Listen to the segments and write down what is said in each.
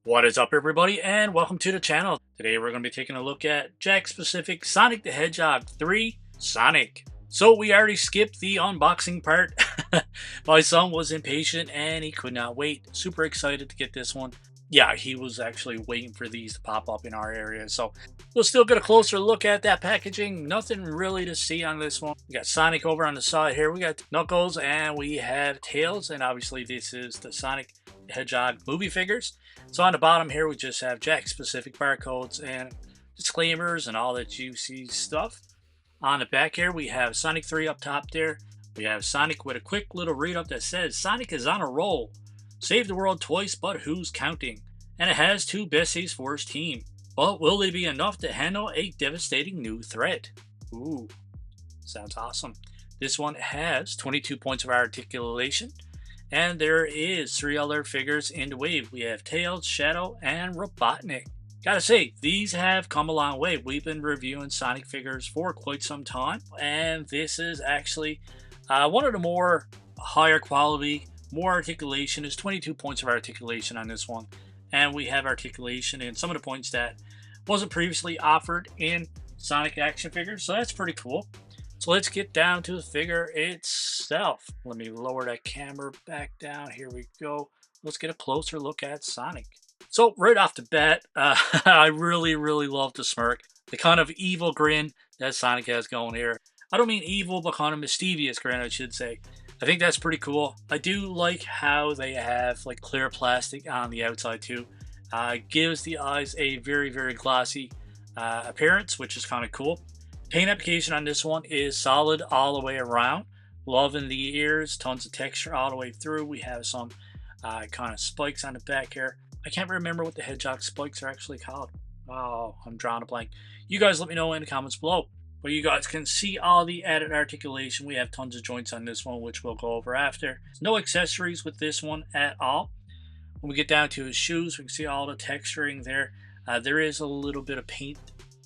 What is up, everybody, and welcome to the channel. Today we're going to be taking a look at Jakks Pacific Sonic the Hedgehog 3 Sonic. So we already skipped the unboxing part. My son was impatient and he could not wait. Super excited to get this one. Yeah, he was actually waiting for these to pop up in our area. So we'll still get a closer look at that packaging. Nothing really to see on this one. We got Sonic over on the side here. We got Knuckles and we have Tails. And obviously this is the Sonic the Hedgehog movie figures. So on the bottom here, we just have Jakks Pacific barcodes and disclaimers and all that juicy stuff. On the back here, we have Sonic 3 up top there. We have Sonic with a quick little read-up that says, Sonic is on a roll. Save the world twice, but who's counting? And it has 2 besties for his team. But will they be enough to handle a devastating new threat? Ooh, sounds awesome. This one has 22 points of articulation. And there is 3 other figures in the wave. We have Tails, Shadow, and Robotnik. Gotta say, these have come a long way. We've been reviewing Sonic figures for quite some time. And this is actually one of the more higher quality, more articulation. Is 22 points of articulation on this one. And we have articulation in some of the points that wasn't previously offered in Sonic action figures. So that's pretty cool. So let's get down to the figure itself. Let me lower that camera back down. Here we go. Let's get a closer look at Sonic. So right off the bat, I really love the smirk. The kind of evil grin that Sonic has going here. I don't mean evil, but kind of mischievous grin, I should say. I think that's pretty cool. I do like how they have like clear plastic on the outside too. Gives the eyes a very glossy appearance, which is kind of cool. Paint application on this one is solid all the way around. Loving the ears, tons of texture all the way through. We have some kind of spikes on the back here. I can't remember what the Hedgehog spikes are actually called. Oh, I'm drawing a blank. You guys let me know in the comments below. But you guys can see all the added articulation. We have tons of joints on this one, which we'll go over after. No accessories with this one at all. When we get down to his shoes, we can see all the texturing there. There is a little bit of paint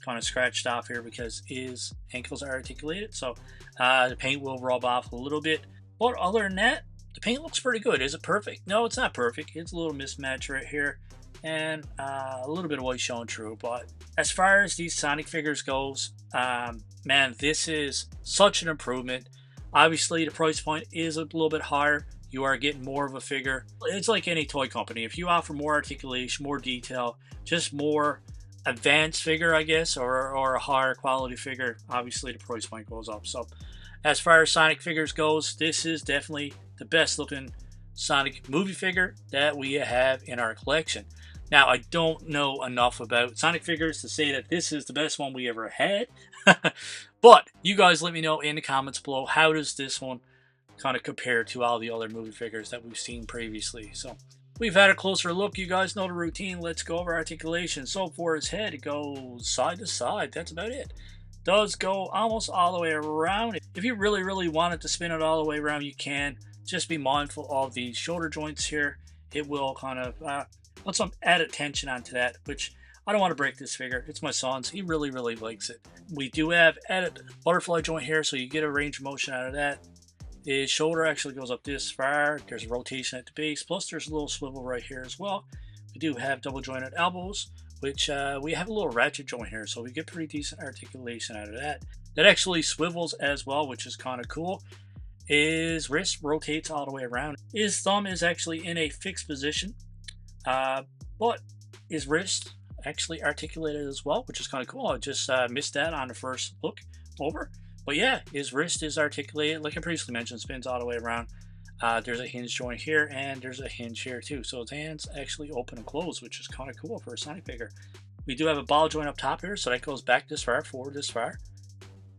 kind of scratched off here because his ankles are articulated, so the paint will rub off a little bit. But other than that, the paint looks pretty good. Is it perfect? No, it's not perfect. It's a little mismatch right here and a little bit of white showing through. But as far as these Sonic figures goes, man, this is such an improvement. Obviously the price point is a little bit higher. You are getting more of a figure. It's like any toy company. If you offer more articulation, more detail, just more advanced figure, I guess, or a higher quality figure, obviously the price point goes up. So as far as Sonic figures goes, this is definitely the best looking Sonic movie figure that we have in our collection. Now, I don't know enough about Sonic figures to say that this is the best one we ever had. But you guys let me know in the comments below, how does this one kind of compare to all the other movie figures that we've seen previously. So we've had a closer look. You guys know the routine. Let's go over articulation. So for his head, it goes side to side. That's about it. Does go almost all the way around. If you really wanted to spin it all the way around, you can. Just be mindful of the shoulder joints here. It will kind of put some added tension onto that, which I don't want to break this figure. It's my son's. He really likes it. We do have added butterfly joint here, so you get a range of motion out of that. His shoulder actually goes up this far. There's a rotation at the base, plus there's a little swivel right here as well. We do have double jointed elbows, which we have a little ratchet joint here, so we get pretty decent articulation out of that. That actually swivels as well, which is kind of cool. His wrist rotates all the way around. His thumb is actually in a fixed position, but his wrist actually articulated as well, which is kind of cool. I just missed that on the first look over. But yeah, his wrist is articulated, like I previously mentioned, spins all the way around. There's a hinge joint here, and there's a hinge here too. So his hands actually open and close, which is kind of cool for a Sonic figure. We do have a ball joint up top here, so that goes back this far, forward this far.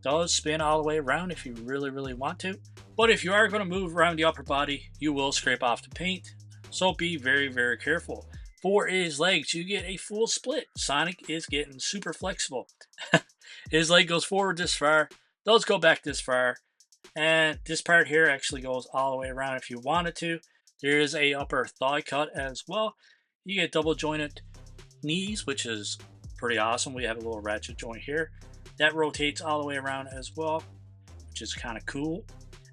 Does spin all the way around if you really want to. But if you are going to move around the upper body, you will scrape off the paint. So be very careful. For his legs, you get a full split. Sonic is getting super flexible. His leg goes forward this far. Does go back this far, and this part here actually goes all the way around if you wanted to. There is a upper thigh cut as well. You get double jointed knees, which is pretty awesome. We have a little ratchet joint here that rotates all the way around as well, which is kind of cool.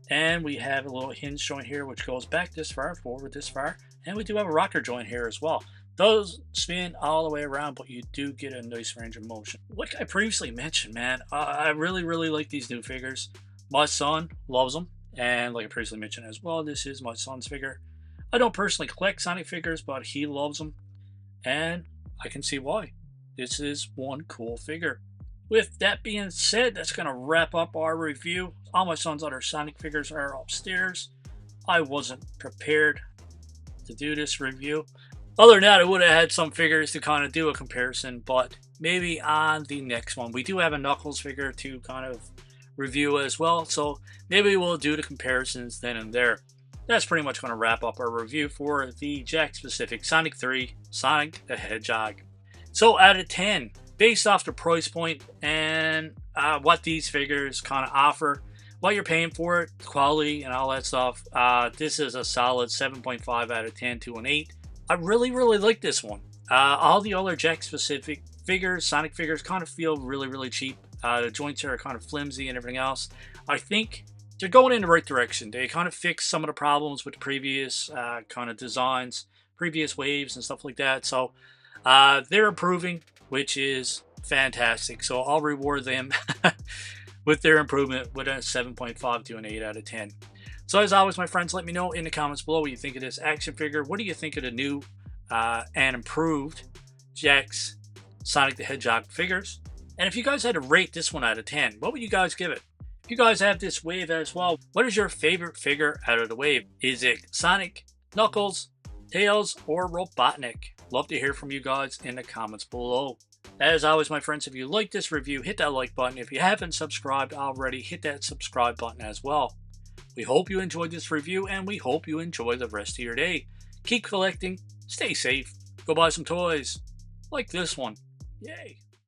And we have a little hinge joint here which goes back this far, forward this far, and we do have a rocker joint here as well. Does spin all the way around, but you do get a nice range of motion. Like I previously mentioned, man, I really like these new figures. My son loves them, and like I previously mentioned as well, this is my son's figure. I don't personally collect Sonic figures, but he loves them, and I can see why. This is one cool figure. With that being said, that's going to wrap up our review. All my son's other Sonic figures are upstairs. I wasn't prepared to do this review. Other than that, I would have had some figures to kind of do a comparison, but maybe on the next one. We do have a Knuckles figure to kind of review as well, so maybe we'll do the comparisons then and there. That's pretty much going to wrap up our review for the Jakks Pacific Sonic 3 Sonic the Hedgehog. So out of 10, based off the price point and what these figures kind of offer, what you're paying for it, quality and all that stuff, this is a solid 7.5 out of 10 to an 8. I really like this one. All the other Jakks Pacific figures, Sonic figures, kind of feel really cheap. The joints are kind of flimsy and everything else. I think they're going in the right direction. They kind of fixed some of the problems with the previous kind of designs, previous waves and stuff like that. So they're improving, which is fantastic. So I'll reward them with their improvement with a 7.5 to an 8 out of 10. So as always, my friends, let me know in the comments below what you think of this action figure. What do you think of the new and improved Jakks Sonic the Hedgehog figures? And if you guys had to rate this one out of 10, what would you guys give it? If you guys have this wave as well, what is your favorite figure out of the wave? Is it Sonic, Knuckles, Tails, or Robotnik? Love to hear from you guys in the comments below. As always, my friends, if you like this review, hit that like button. If you haven't subscribed already, hit that subscribe button as well. We hope you enjoyed this review, and we hope you enjoy the rest of your day. Keep collecting, stay safe, go buy some toys, like this one. Yay!